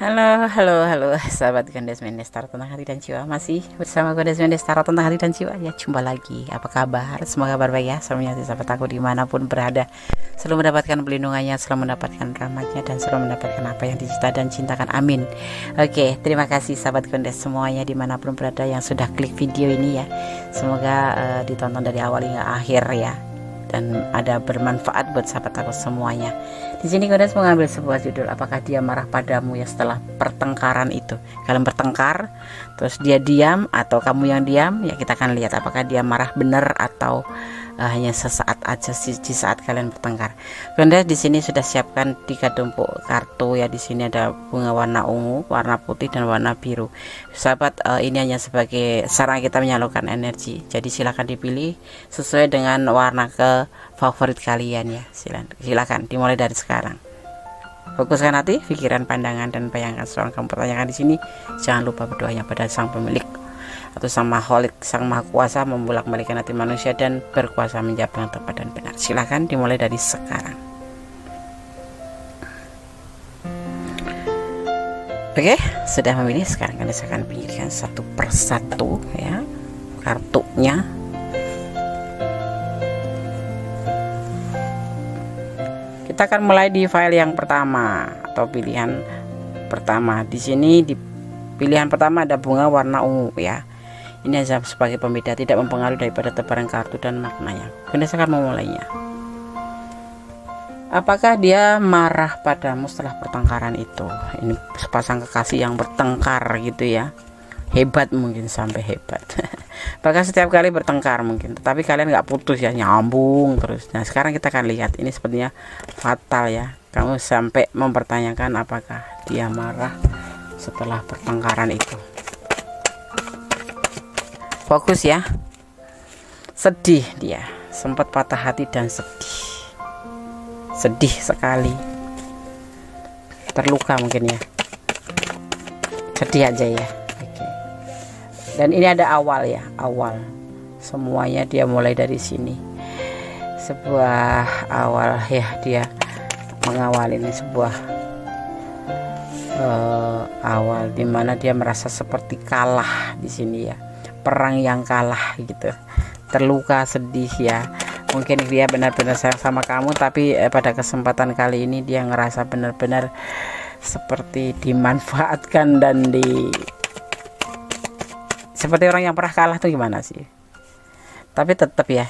Halo, halo, halo, sahabat Gondes Mendes Tarot Tentang Hati dan Jiwa. Masih bersama Gondes Mendes Tarot Tentang Hati dan Jiwa. Ya, jumpa lagi. Apa kabar? Semoga kabar baik ya. Semuanya sahabat aku dimanapun berada, selalu mendapatkan pelindungannya, selalu mendapatkan rahmatnya, dan selalu mendapatkan apa yang dicita dan cintakan. Amin. Oke, terima kasih sahabat Gondes semuanya dimanapun berada yang sudah klik video ini ya. Semoga ditonton dari awal hingga akhir ya, dan ada bermanfaat buat sahabat aku semuanya. Di sini Gondes mengambil sebuah judul, apakah dia marah padamu ya setelah pertengkaran itu. Kalian bertengkar, terus dia diam atau kamu yang diam, ya kita akan lihat apakah dia marah benar atau hanya sesaat aja di saat kalian bertengkar. Gondes di sini sudah siapkan 3 tumpuk kartu ya. Di sini ada bunga warna ungu, warna putih, dan warna biru. Sahabat, ini hanya sebagai sarana kita menyalurkan energi. Jadi silakan dipilih sesuai dengan warna ke favorit kalian ya. Silakan dimulai dari sekarang. Fokuskan hati, pikiran, pandangan, dan bayangkan soal kamu pertanyakan di sini. Jangan lupa berdoanya pada sang pemilik atau sang maholik, sang maha kuasa, membolak-balikan hati manusia dan berkuasa menjawab yang tepat dan benar. Silakan dimulai dari sekarang. Oke, sudah memilih. Sekarang kalian akan pilihkan satu persatu ya kartunya. Kita akan mulai di file yang pertama atau pilihan pertama. Di sini di pilihan pertama ada bunga warna ungu ya. Ini hanya sebagai pembeda, tidak mempengaruhi daripada tebaran kartu dan maknanya. Kita akan memulainya. Apakah dia marah padamu setelah pertengkaran itu? Ini sepasang kekasih yang bertengkar gitu ya. Hebat, mungkin sampai hebat. Bahkan setiap kali bertengkar mungkin, tetapi kalian nggak putus ya, nyambung terus. Nah sekarang kita akan lihat, ini sepertinya fatal ya. Kamu sampai mempertanyakan apakah dia marah setelah pertengkaran itu. Fokus ya. Sedih dia, sempat patah hati dan sedih sekali, terluka mungkin ya, sedih aja ya. Oke. Dan ini ada awal ya, awal semuanya dia mulai dari sini, sebuah awal ya, dia mengawali ini sebuah awal dimana dia merasa seperti kalah di sini ya, perang yang kalah gitu, terluka, sedih ya. Mungkin dia benar-benar sayang sama kamu, tapi pada kesempatan kali ini dia ngerasa benar-benar seperti dimanfaatkan dan seperti orang yang pernah kalah tuh gimana sih. Tapi tetap ya,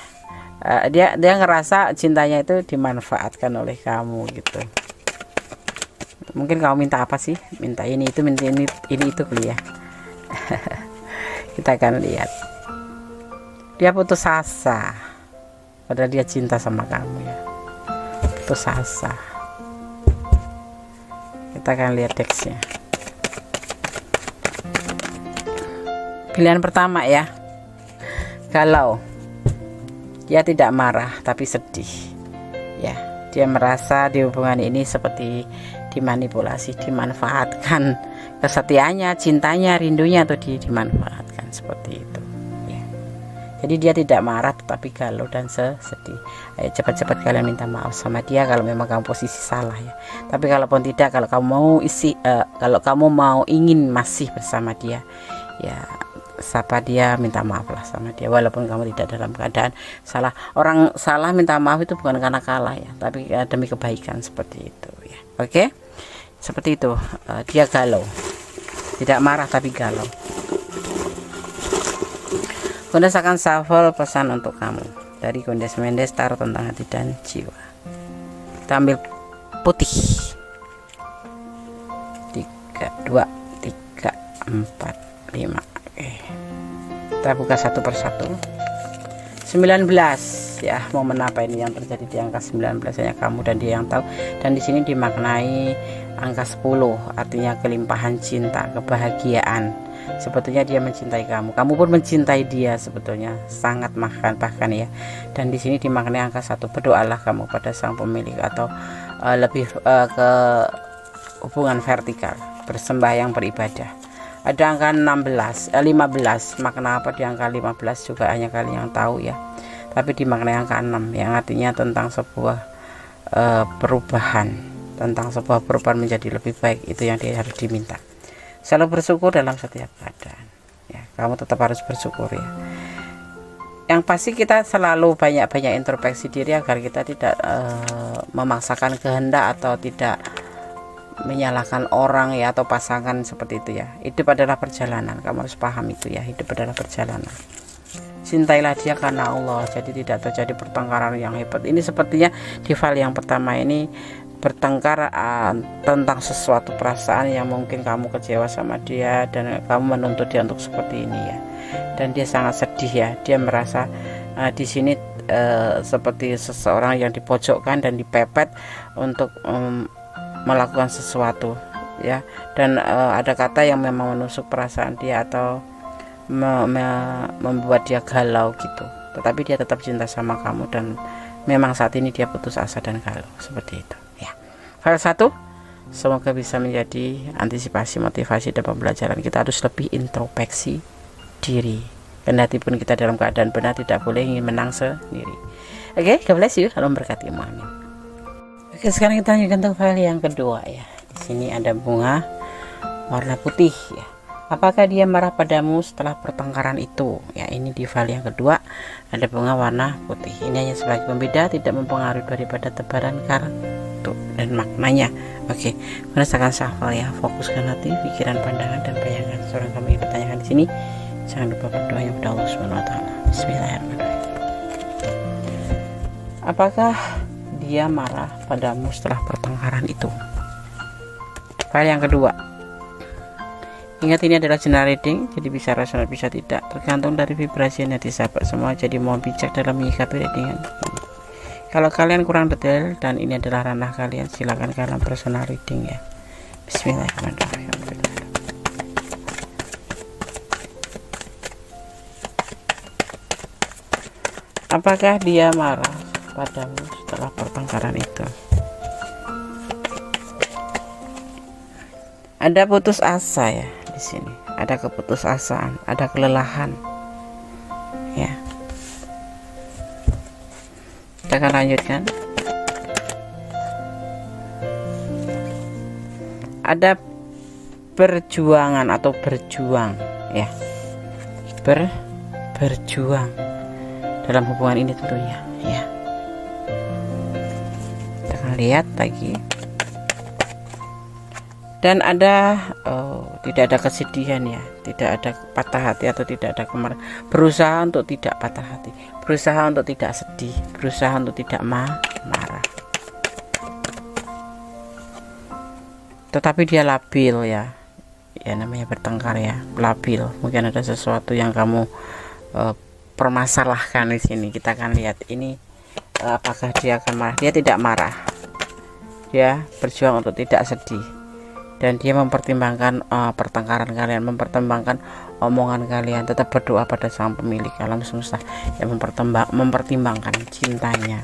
dia ngerasa cintanya itu dimanfaatkan oleh kamu gitu. Mungkin kamu minta apa sih? Minta ini itu, minta ini itu kuliah. Kita akan lihat. Dia putus asa, padahal dia cinta sama kamu ya. Putus asa. Kita akan lihat teksnya. Pilihan pertama ya, galau. Dia tidak marah tapi sedih ya. Dia merasa di hubungan ini seperti dimanipulasi, dimanfaatkan kesetiaannya, cintanya, rindunya tuh dimanfaatkan seperti itu ya. Jadi dia tidak marah tetapi galau dan sedih. Ayo cepat-cepat kalian minta maaf sama dia kalau memang kamu posisi salah ya. Tapi kalaupun tidak, kalau kamu mau kalau kamu mau ingin masih bersama dia ya, sapa dia, minta maaf lah sama dia, walaupun kamu tidak dalam keadaan salah. Orang salah minta maaf itu bukan karena kalah ya, tapi demi kebaikan seperti itu ya. Oke, seperti itu. Dia galau, tidak marah tapi galau. Gondes akan shuffle pesan untuk kamu dari Gondes Mendes Tarot Tentang Hati dan Jiwa. Kita ambil putih. 3, 2, 3, 4, 5. Oke. Kita buka satu persatu. 19 ya, momen apa ini yang terjadi di angka 19? Hanya kamu dan dia yang tahu. Dan di sini dimaknai angka 10, artinya kelimpahan cinta, kebahagiaan. Sebetulnya dia mencintai kamu, kamu pun mencintai dia sebetulnya, sangat bahkan ya. Dan di sini dimaknai angka 1. Berdoalah kamu pada sang pemilik atau lebih ke hubungan vertikal, bersembahyang, beribadah. Ada angka 15. Makna apa di angka 15 juga hanya kalian yang tahu ya. Tapi dimaknai angka 6 yang artinya tentang sebuah perubahan tentang sebuah perubahan menjadi lebih baik. Itu yang dia harus diminta. Selalu bersyukur dalam setiap keadaan ya, kamu tetap harus bersyukur ya. Yang pasti kita selalu banyak-banyak introspeksi diri agar kita tidak memaksakan kehendak atau tidak menyalahkan orang ya, atau pasangan seperti itu ya. Hidup adalah perjalanan, kamu harus paham itu ya. Hidup adalah perjalanan. Cintailah dia karena Allah, jadi tidak terjadi pertengkaran yang hebat. Ini sepertinya di file yang pertama ini bertengkar tentang sesuatu perasaan yang mungkin kamu kecewa sama dia dan kamu menuntut dia untuk seperti ini ya. Dan dia sangat sedih ya. Dia merasa di sini seperti seseorang yang dipojokkan dan dipepet untuk melakukan sesuatu ya. Dan ada kata yang memang menusuk perasaan dia atau membuat dia galau gitu. Tetapi dia tetap cinta sama kamu dan memang saat ini dia putus asa dan galau seperti itu ya. File 1 semoga bisa menjadi antisipasi, motivasi dan pembelajaran. Kita harus lebih introspeksi diri. Kendati pun kita dalam keadaan benar, tidak boleh ingin menang sendiri. Oke, God bless you. Salam berkati. Amin. Oke, sekarang kita lanjutkan untuk file yang kedua ya. Di sini ada bunga warna putih ya. Apakah dia marah padamu setelah pertengkaran itu? Ya, ini di file yang kedua ada bunga warna putih. Ini hanya sebagai pembeda, tidak mempengaruhi daripada tebaran kartu dan maknanya. Oke, merasakan shuffle ya. Fokuskan hati, pikiran, pandangan dan bayangan seorang kamu yang ditanyakan di sini. Jangan lupa berdoa yang kepada Allah Subhanahu wa taala. Bismillahirrahmanirrahim. Apakah dia marah padamu setelah pertengkaran itu? File yang kedua. Ingat ini adalah general reading, jadi bisa rasional bisa tidak, tergantung dari vibrasi hati sahabat semua. Jadi mohon bijak dalam menyikapi readingan ini. Kalau kalian kurang detail dan ini adalah ranah kalian, silakan kalian personal reading ya. Bismillahirrahmanirrahim. Apakah dia marah padamu setelah pertengkaran itu? Ada putus asa ya di sini. Ada keputusasaan, ada kelelahan. Ya. Kita akan lanjutkan. Ada perjuangan atau berjuang ya. Berjuang dalam hubungan ini tentunya ya. Kita akan lihat lagi. Dan ada tidak ada kesedihan ya, tidak ada patah hati atau tidak ada kemarahan. Berusaha untuk tidak patah hati, berusaha untuk tidak sedih, berusaha untuk tidak marah. Tetapi dia labil ya, ya namanya bertengkar ya, labil. Mungkin ada sesuatu yang kamu permasalahkan di sini. Kita akan lihat ini apakah dia akan marah. Dia tidak marah, dia berjuang untuk tidak sedih. Dan dia mempertimbangkan pertengkaran kalian, mempertimbangkan omongan kalian, tetap berdoa pada sang pemilik alam semesta yang mempertimbangkan cintanya.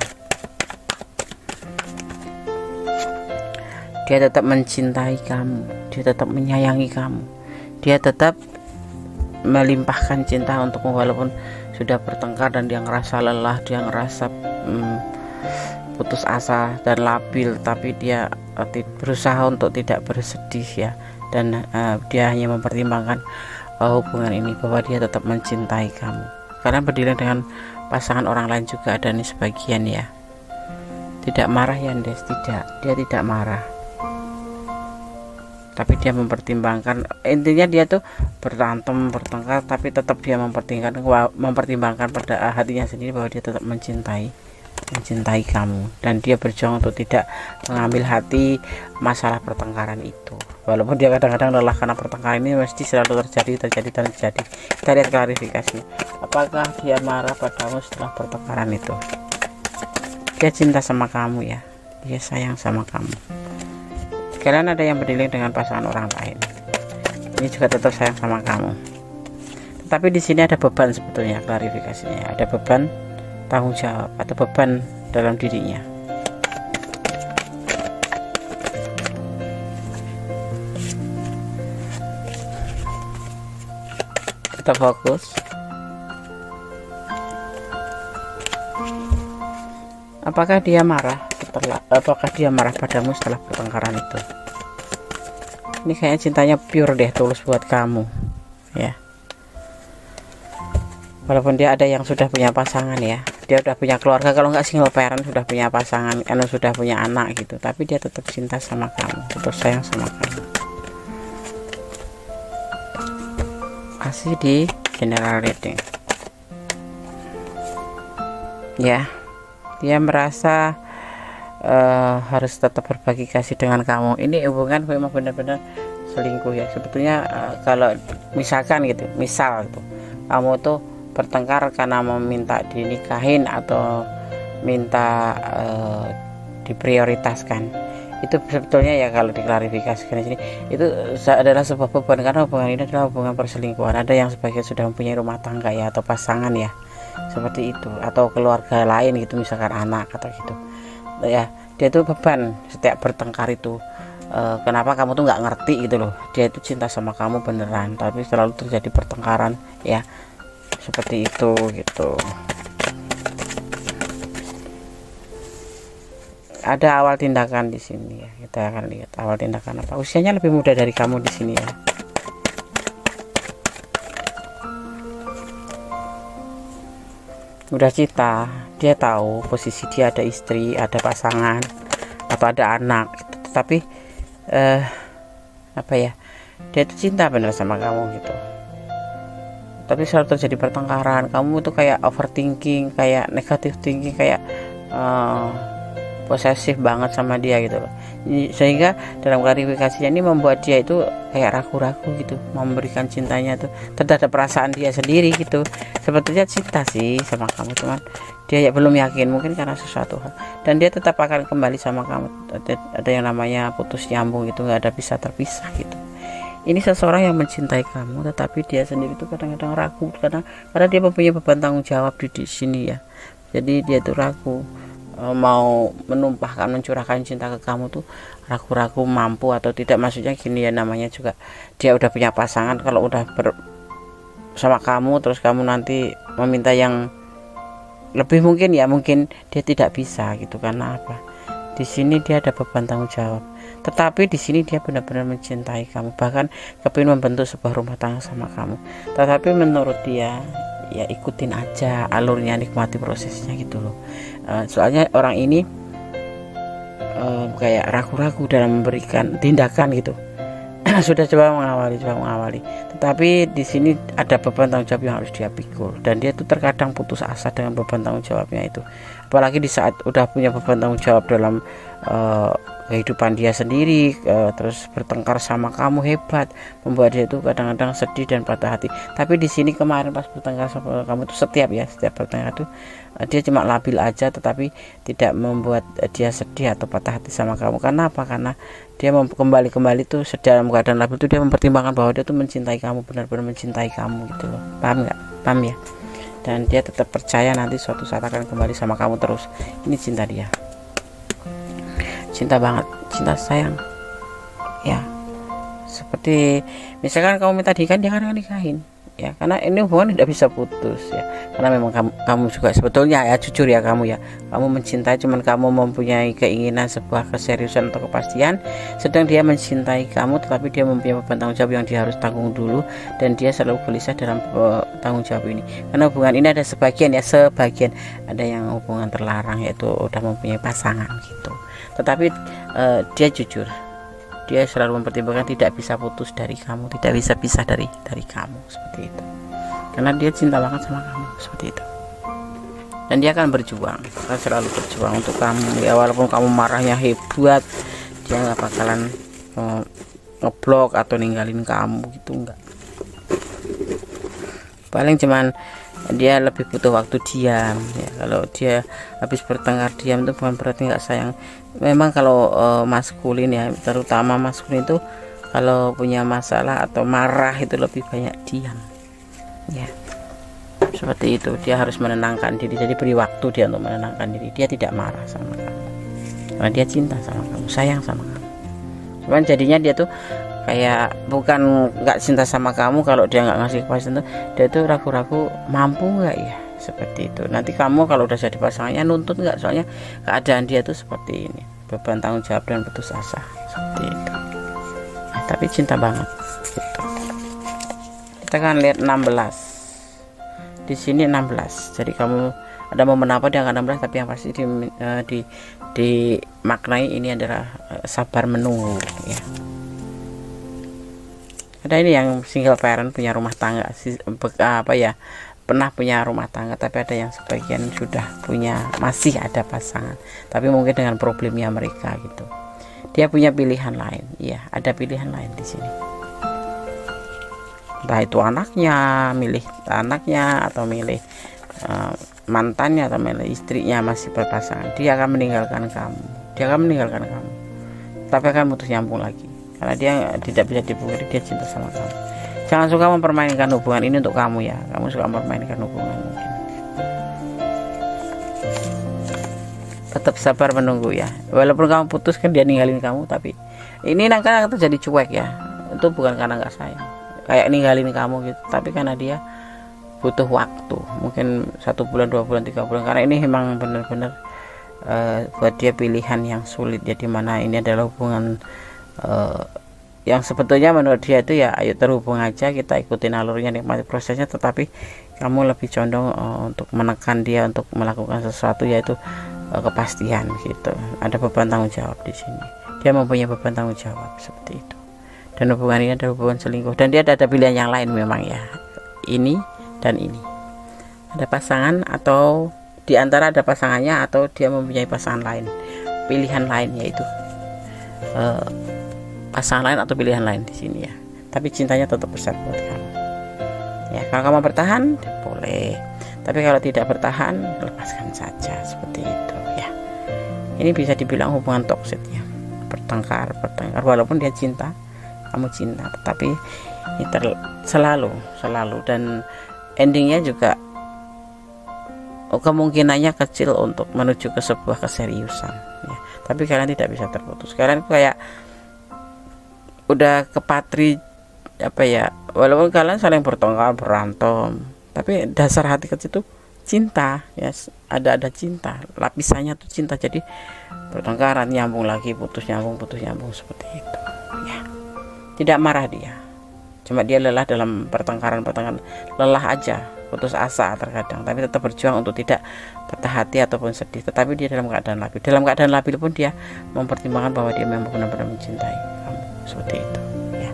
Dia tetap mencintai kamu, dia tetap menyayangi kamu, dia tetap melimpahkan cinta untukmu walaupun sudah bertengkar dan dia ngerasa lelah, dia ngerasa putus asa dan labil, tapi dia berusaha untuk tidak bersedih ya. Dan dia hanya mempertimbangkan hubungan ini bahwa dia tetap mencintai kamu. Kalian berdiri dengan pasangan orang lain juga ada nih sebagian ya. Tidak marah ya Des, tidak, dia tidak marah, tapi dia mempertimbangkan. Intinya dia tuh berantem, bertengkar, tapi tetap dia mempertimbangkan pada hatinya sendiri bahwa dia tetap mencintai kamu, dan dia berjuang untuk tidak mengambil hati masalah pertengkaran itu. Walaupun dia kadang-kadang lelah karena pertengkaran ini mesti selalu terjadi. Kita lihat klarifikasinya. Apakah dia marah padamu setelah pertengkaran itu? Dia cinta sama kamu ya, dia sayang sama kamu. Kalian ada yang berdiri dengan pasangan orang lain, ini juga tetap sayang sama kamu. Tetapi di sini ada beban sebetulnya, klarifikasinya ada beban tanggung jawab atau beban dalam dirinya. Kita fokus. Apakah dia marah padamu setelah pertengkaran itu? Ini kayaknya cintanya pure deh, tulus buat kamu ya. Walaupun dia ada yang sudah punya pasangan ya, dia udah punya keluarga, kalau nggak single parent, sudah punya pasangan, sudah punya anak gitu, tapi dia tetap cinta sama kamu, tetap sayang sama kamu. Masih di general reading ya. Dia merasa harus tetap berbagi kasih dengan kamu. Ini hubungan memang benar-benar selingkuh ya sebetulnya. Kalau misalkan gitu, misal gitu, kamu tuh bertengkar karena meminta dinikahin atau minta diprioritaskan, itu sebetulnya ya kalau diklarifikasikan di sini itu adalah sebuah beban, karena hubungan ini adalah hubungan perselingkuhan. Ada yang sebagian sudah mempunyai rumah tangga ya, atau pasangan ya, seperti itu, atau keluarga lain gitu, misalkan anak atau gitu ya. Dia tuh beban setiap bertengkar itu. Kenapa kamu tuh nggak ngerti gitu loh, dia itu cinta sama kamu beneran, tapi selalu terjadi pertengkaran ya, seperti itu gitu. Ada awal tindakan di sini ya, kita akan lihat awal tindakan apa. Usianya lebih muda dari kamu di sini ya. Udah cita, dia tahu posisi dia, ada istri, ada pasangan, atau ada anak gitu. Tetapi apa ya, dia itu cinta bener sama kamu gitu, tapi selalu terjadi pertengkaran. Kamu tuh kayak overthinking, kayak negative thinking, kayak posesif banget sama dia gitu loh. Sehingga dalam klarifikasinya ini membuat dia itu kayak ragu-ragu gitu, memberikan cintanya tuh terhadap perasaan dia sendiri gitu. Sebetulnya cinta sih sama kamu, cuman dia ya belum yakin, mungkin karena sesuatu hal, dan dia tetap akan kembali sama kamu. Ada yang namanya putus nyambung gitu, nggak ada bisa terpisah gitu. Ini seseorang yang mencintai kamu, tetapi dia sendiri tuh kadang-kadang ragu, karena dia mempunyai beban tanggung jawab di sini ya. Jadi dia tuh ragu, mau menumpahkan, mencurahkan cinta ke kamu tuh ragu-ragu mampu atau tidak. Maksudnya gini ya, namanya juga dia udah punya pasangan. Kalau udah sama kamu terus kamu nanti meminta yang lebih, mungkin dia tidak bisa gitu. Karena apa? Di sini dia ada beban tanggung jawab, tetapi di sini dia benar-benar mencintai kamu, bahkan kepingin membentuk sebuah rumah tangga sama kamu. Tetapi menurut dia ya ikutin aja alurnya, nikmati prosesnya gitu loh. Soalnya orang ini kayak ragu-ragu dalam memberikan tindakan gitu. Sudah coba mengawali, tetapi di sini ada beban tanggung jawab yang harus dia pikul, dan dia tuh terkadang putus asa dengan beban tanggung jawabnya itu. Apalagi di saat udah punya beban tanggung jawab dalam kehidupan dia sendiri, terus bertengkar sama kamu, hebat, membuat dia itu kadang-kadang sedih dan patah hati. Tapi di sini kemarin pas bertengkar sama kamu itu setiap bertengkar itu dia cuma labil aja, tetapi tidak membuat dia sedih atau patah hati sama kamu. Karena apa? Karena dia kembali tuh dalam keadaan labil itu dia mempertimbangkan bahwa dia tuh mencintai kamu, benar-benar mencintai kamu gitu loh. Paham nggak? Paham ya? Dan dia tetap percaya nanti suatu saat akan kembali sama kamu terus. Ini cinta dia, cinta banget, cinta sayang ya. Seperti misalkan kamu minta nikahin, dia akan nikahin ya, karena ini hubungan tidak bisa putus ya. Karena memang kamu juga sebetulnya ya, jujur ya, kamu mencintai, cuman kamu mempunyai keinginan sebuah keseriusan atau kepastian, sedang dia mencintai kamu tetapi dia mempunyai beban tanggung jawab yang dia harus tanggung dulu, dan dia selalu gelisah dalam tanggung jawab ini. Karena hubungan ini ada sebagian ada yang hubungan terlarang, yaitu udah mempunyai pasangan gitu. Tetapi dia jujur, dia selalu mempertimbangkan tidak bisa putus dari kamu, tidak bisa pisah dari kamu, seperti itu. Karena dia cinta banget sama kamu, seperti itu. Dan dia akan selalu berjuang untuk kamu ya. Walaupun kamu marahnya hebat, dia nggak bakalan ngeblok atau ninggalin kamu gitu, enggak. Paling cuman dia lebih butuh waktu diam ya. Kalau dia habis bertengkar diam itu bukan berarti nggak sayang. Memang kalau maskulin ya, terutama maskulin itu kalau punya masalah atau marah itu lebih banyak diam ya, seperti itu. Dia harus menenangkan diri, jadi beri waktu dia untuk menenangkan diri. Dia tidak marah sama kamu karena dia cinta sama kamu, sayang sama kamu. Cuman jadinya dia tuh kayak bukan nggak cinta sama kamu kalau dia nggak ngasih kepastian tuh, dia tuh ragu-ragu mampu nggak ya seperti itu. Nanti kamu kalau udah jadi pasangannya nuntut nggak, soalnya keadaan dia tuh seperti ini, beban tanggung jawab dan putus asa seperti itu. Nah, tapi cinta banget gitu. Kita kan lihat 16 di sini, 16. Jadi kamu ada momen apa di angka 16, tapi yang pasti dimaknai ini adalah sabar menunggu ya. Ada ini yang single parent, punya rumah tangga, pernah punya rumah tangga, tapi ada yang sebagian sudah punya, masih ada pasangan, tapi mungkin dengan problemnya mereka gitu. Dia punya pilihan lain, iya, ada pilihan lain di sini. Entah itu anaknya, milih anaknya, atau milih mantannya, atau milih istrinya masih berpasangan. Dia akan meninggalkan kamu, tapi akan putus nyambung lagi. Karena dia tidak bisa dipungkiri, dia cinta sama kamu. Jangan suka mempermainkan hubungan ini untuk kamu ya. Kamu suka mempermainkan hubungan mungkin. Tetap sabar menunggu ya. Walaupun kamu putus kan dia ninggalin kamu, tapi ini akan terjadi cuek ya. Itu bukan karena nggak sayang, kayak ninggalin kamu gitu, tapi karena dia butuh waktu. Mungkin 1 bulan, 2 bulan, 3 bulan. Karena ini memang benar-benar buat dia pilihan yang sulit ya, dimana ini adalah hubungan yang sebetulnya menurut dia itu ya ayo terhubung aja, kita ikutin alurnya, nikmati prosesnya, tetapi kamu lebih condong untuk menekan dia untuk melakukan sesuatu, yaitu kepastian gitu. Ada beban tanggung jawab di sini, dia mempunyai beban tanggung jawab seperti itu. Dan hubungan ini adalah hubungan selingkuh, dan dia ada pilihan yang lain memang ya, ini dan ini. Ada pasangan, atau diantara ada pasangannya, atau dia mempunyai pasangan lain, pilihan lain, yaitu pasangan lain atau pilihan lain di sini ya. Tapi cintanya tetap besar buat kamu ya. Kalau kamu bertahan boleh, tapi kalau tidak bertahan lepaskan saja seperti itu ya. Ini bisa dibilang hubungan toksik ya, bertengkar walaupun dia cinta, kamu cinta, tetapi ini selalu dan endingnya juga kemungkinannya kecil untuk menuju ke sebuah keseriusan ya. Tapi kalian tidak bisa terputus. Kalian kayak udah kepatri apa ya, walaupun kalian saling bertengkar, berantem, tapi dasar hati kecil itu cinta ya. Ada cinta, lapisannya tuh cinta. Jadi bertengkaran nyambung lagi, putus nyambung seperti itu ya. Tidak marah dia, cuma dia lelah dalam pertengkaran, lelah aja, putus asa terkadang, tapi tetap berjuang untuk tidak patah hati ataupun sedih. Tetapi dia dalam keadaan labil pun dia mempertimbangkan bahwa dia memang benar-benar mencintai kamu seperti itu ya.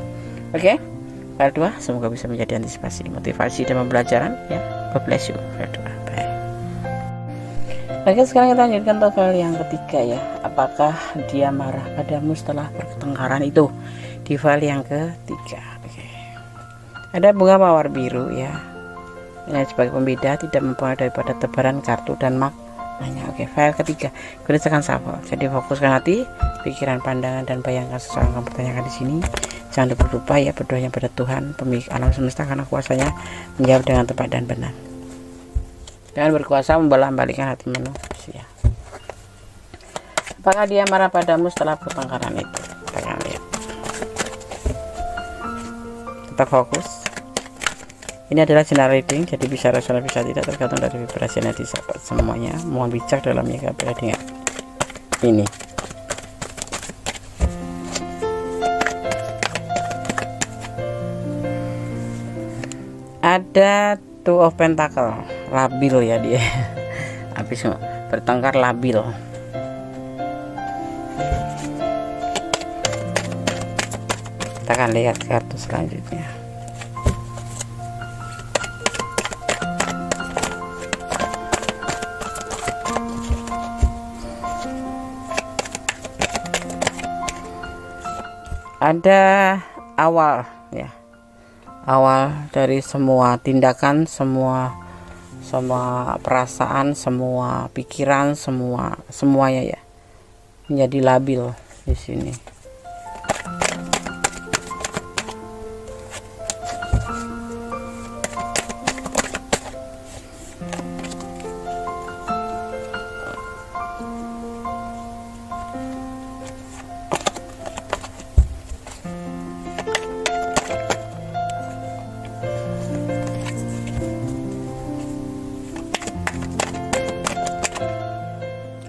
Oke, file 2 semoga bisa menjadi antisipasi, motivasi, dan pembelajaran ya. God bless you. File 2, bye. Oke, sekarang kita lanjutkan ke file yang ketiga ya. Apakah dia marah padamu setelah pertengkaran itu? Di file yang ketiga. Oke, ada bunga mawar biru ya. Ini sebagai pembeda, tidak mempengaruhi daripada tebaran kartu dan maknanya. Oke, file ketiga, gunakan shuffle. Jadi fokuskan hati, pikiran, pandangan, dan bayangkan sesuatu yang kamu pertanyakan di sini. Jangan lupa ya berdoanya pada Tuhan, pemilik alam semesta, karena kuasanya menjawab dengan tepat dan benar. Dan berkuasa membolak-balikkan hati manusia. Apakah dia marah padamu setelah pertengkaran itu? Kita akan lihat. Tetap fokus. Ini adalah general reading, jadi bisa rasional bisa tidak, tergantung dari vibrasinya di semuanya. Mohon bijak dalam menyikapi reading ini. Ada Two of Pentacle, labil ya dia. Habis bertengkar labil. Kita akan lihat kartu selanjutnya. Ada awal ya, awal dari semua tindakan, semua perasaan, semua pikiran, semuanya ya menjadi labil di sini.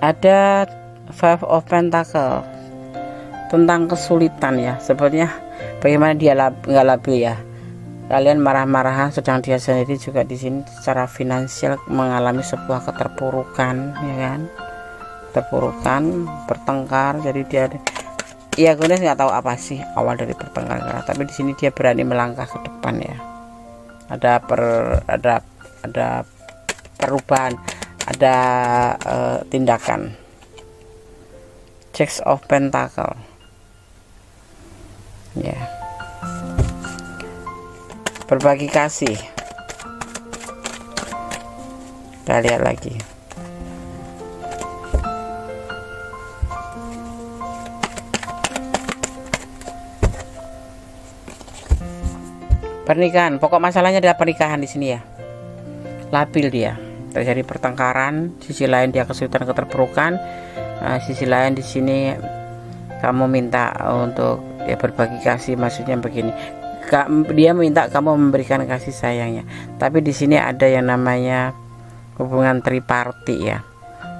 Ada Five of Pentacle tentang kesulitan ya. Sebenarnya bagaimana dia nggak labil ya. Kalian marah-marahan, sedang dia sendiri juga di sini secara finansial mengalami sebuah keterpurukan, ya kan? Terpurukan, bertengkar. Jadi dia, ya Gones nggak tahu apa sih awal dari pertengkaran, tapi di sini dia berani melangkah ke depan ya. Ada perubahan, ada tindakan. Six of Pentacle ya, berbagi kasih. Kita lihat lagi. Pernikahan, pokok masalahnya adalah pernikahan di sini ya. Labil dia, terjadi pertengkaran. Sisi lain dia kesulitan, keterpurukan. Sisi lain di sini kamu minta untuk ya berbagi kasih. Maksudnya begini, dia minta kamu memberikan kasih sayangnya. Tapi di sini ada yang namanya hubungan triparti ya,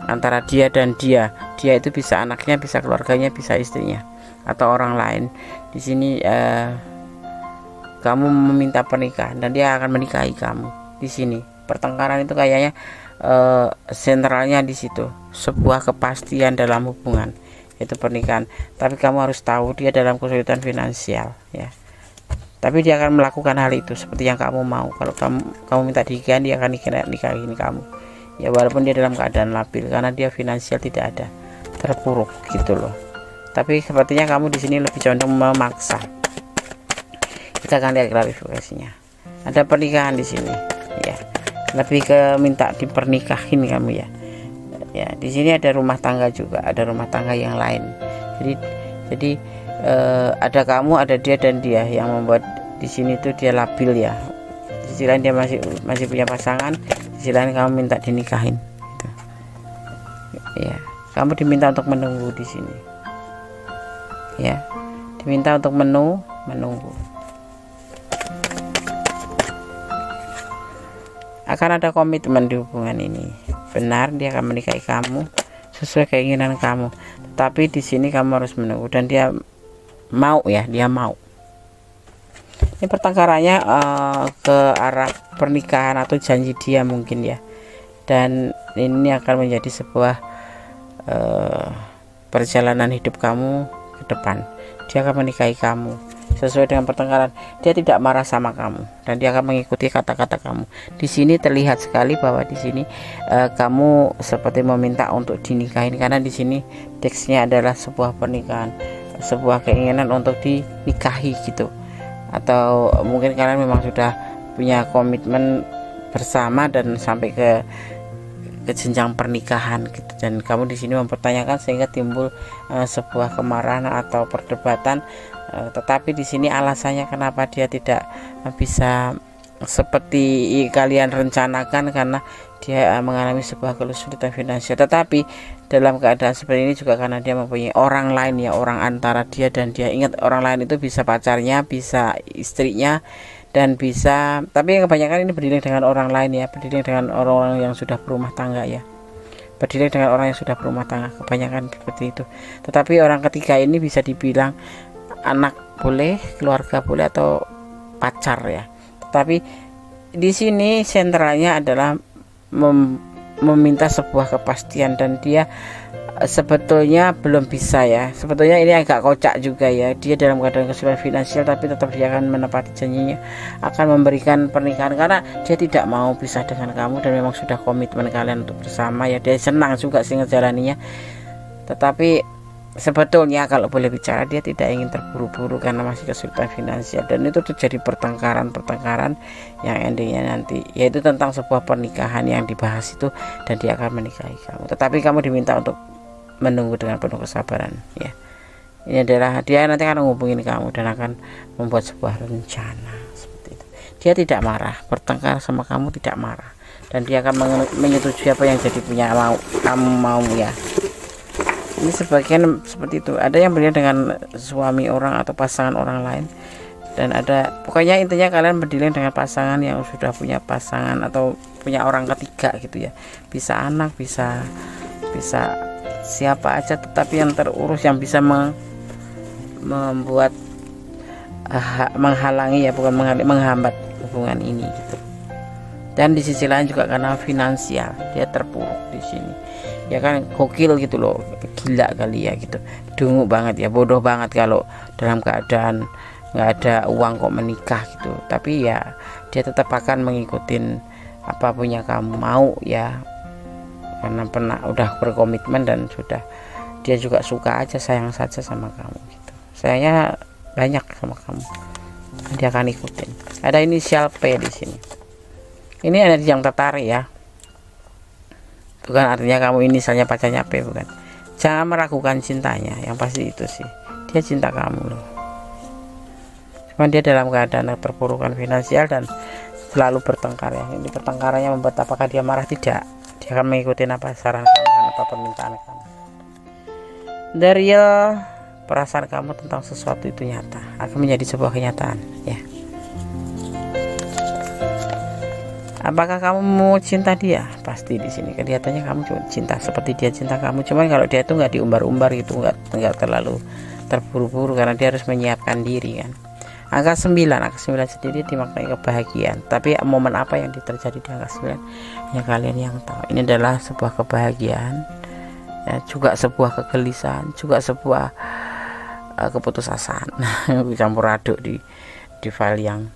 antara dia dan dia. Dia itu bisa anaknya, bisa keluarganya, bisa istrinya, atau orang lain. Di sini kamu meminta pernikahan dan dia akan menikahi kamu. Di sini pertengkaran itu kayaknya sentralnya di situ, sebuah kepastian dalam hubungan, yaitu pernikahan. Tapi kamu harus tahu dia dalam kesulitan finansial ya. Tapi dia akan melakukan hal itu seperti yang kamu mau. Kalau kamu minta nikahan, dia akan nikahin kamu ya, walaupun dia dalam keadaan labil karena dia finansial tidak ada, terpuruk gitu loh. Tapi sepertinya kamu di sini lebih condong memaksa. Kita akan lihat klarifikasinya. Ada pernikahan di sini ya, lebih ke minta dipernikahin kamu ya. Ya, di sini ada rumah tangga juga, ada rumah tangga yang lain. Jadi ada kamu, ada dia dan dia yang membuat di sini tuh dia labil ya. Di sisi lain dia masih punya pasangan, di sisi lain kamu minta dinikahin. Gitu. Ya, kamu diminta untuk menunggu di sini. Ya, diminta untuk menunggu. Akan ada komitmen di hubungan ini. Benar, dia akan menikahi kamu sesuai keinginan kamu. Tetapi di sini kamu harus menunggu dan dia mau ya, dia mau. Ini pertengkarannya ke arah pernikahan atau janji dia mungkin ya. Dan ini akan menjadi sebuah perjalanan hidup kamu ke depan. Dia akan menikahi kamu sesuai dengan pertengkaran. Dia tidak marah sama kamu dan dia akan mengikuti kata-kata kamu. Di sini terlihat sekali bahwa di sini kamu seperti meminta untuk dinikahin, karena di sini teksnya adalah sebuah pernikahan, sebuah keinginan untuk dinikahi gitu. Atau mungkin kalian memang sudah punya komitmen bersama dan sampai ke jenjang pernikahan gitu, dan kamu di sini mempertanyakan sehingga timbul sebuah kemarahan atau perdebatan. Tetapi di sini alasannya kenapa dia tidak bisa seperti kalian rencanakan, karena dia mengalami sebuah kesulitan finansial. Tetapi dalam keadaan seperti ini juga karena dia mempunyai orang lain ya, orang antara dia dan dia. Ingat, orang lain itu bisa pacarnya, bisa istrinya, dan bisa, tapi kebanyakan ini berdiri dengan orang lain ya, berdiri dengan orang-orang yang sudah berumah tangga ya, berdiri dengan orang yang sudah berumah tangga, kebanyakan seperti itu. Tetapi orang ketiga ini bisa dibilang anak boleh, keluarga boleh, atau pacar ya. Tetapi di sini sentralnya adalah meminta sebuah kepastian, dan dia sebetulnya belum bisa ya. Sebetulnya ini agak kocak juga ya, dia dalam keadaan kesulitan finansial tapi tetap dia akan menepati janjinya, akan memberikan pernikahan karena dia tidak mau pisah dengan kamu dan memang sudah komitmen kalian untuk bersama ya. Dia senang juga sih ngejalaninya, tetapi sebetulnya kalau boleh bicara dia tidak ingin terburu-buru karena masih kesulitan finansial, dan itu terjadi pertengkaran yang endingnya nanti yaitu tentang sebuah pernikahan yang dibahas itu, dan dia akan menikahi kamu. Tetapi kamu diminta untuk menunggu dengan penuh kesabaran ya. Ini adalah dia nanti akan menghubungi kamu dan akan membuat sebuah rencana seperti itu. Dia tidak marah, bertengkar sama kamu tidak marah, dan dia akan menyetujui apa yang jadi punya kamu mau ya. Ini sebagian seperti itu. Ada yang berdiri dengan suami orang atau pasangan orang lain, dan ada, pokoknya intinya kalian berdiri dengan pasangan yang sudah punya pasangan atau punya orang ketiga gitu ya. Bisa anak, bisa siapa aja, tetapi yang terurus yang bisa membuat menghalangi, ya bukan menghambat hubungan ini gitu. Dan di sisi lain juga karena finansial dia terpuruk di sini, ya kan, gokil gitu loh, gila kali ya gitu, dungu banget ya, bodoh banget kalau dalam keadaan nggak ada uang kok menikah gitu. Tapi ya dia tetap akan mengikutin apa punya kamu mau ya, karena udah berkomitmen dan sudah dia juga suka aja, sayang saja sama kamu gitu, sayangnya banyak sama kamu, dia akan ikutin. Ada inisial P di sini. Ini energi yang tertarik ya, bukan artinya kamu inisialnya pacarnya P, bukan. Jangan meragukan cintanya, yang pasti itu sih dia cinta kamu loh. Cuman dia dalam keadaan terpurukan finansial dan selalu bertengkar ya. Ini pertengkarannya membuat apakah dia marah? Tidak, dia akan mengikuti apa saran kamu dan apa permintaan kamu. Dari perasaan kamu tentang sesuatu itu nyata, akan menjadi sebuah kenyataan ya. Apakah kamu mau cinta dia? Pasti di sini kelihatannya kamu cinta seperti dia cinta kamu. Cuman kalau dia itu nggak diumbar-umbar gitu, nggak terlalu terburu-buru, karena dia harus menyiapkan diri kan. Angka 9 sendiri dimaknai kebahagiaan. Tapi momen apa yang terjadi di angka 9 hanya kalian yang tahu. Ini adalah sebuah kebahagiaan ya, juga sebuah kegelisahan, juga sebuah keputusasaan. Campur aduk di file yang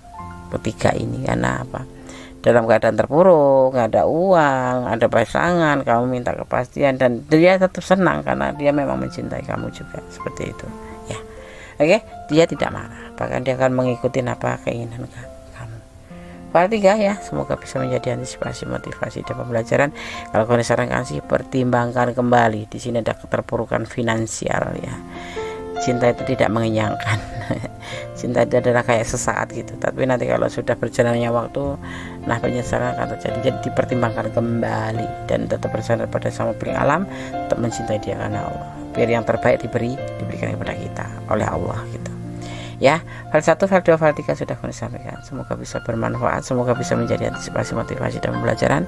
ketiga ini. Karena apa? Dalam keadaan terpuruk, nggak ada uang, ada pasangan, kamu minta kepastian, dan dia tetap senang karena dia memang mencintai kamu juga, seperti itu ya. Oke, dia tidak marah, bahkan dia akan mengikuti apa keinginan kamu. File 3 ya, semoga bisa menjadi antisipasi, motivasi, dan pembelajaran. Kalau kalian sarankan sih, pertimbangkan kembali. Di sini ada keterpurukan finansial ya. Cinta itu tidak mengenyangkan. Cinta itu adalah kayak sesaat gitu, tapi nanti kalau sudah berjalannya waktu, nah penyesalan akan terjadi. Jadi dipertimbangkan kembali dan tetap bersandar pada Sang Pemilik alam, tetap mencintai dia karena Allah. Biar yang terbaik diberikan kepada kita oleh Allah gitu ya. File 1, file 2, file 3 sudah kami sampaikan. Semoga bisa bermanfaat, semoga bisa menjadi antisipasi, motivasi, dan pembelajaran.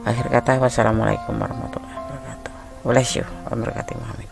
Akhir kata, wassalamualaikum warahmatullahi wabarakatuh. Bless you. Wabarakatuh.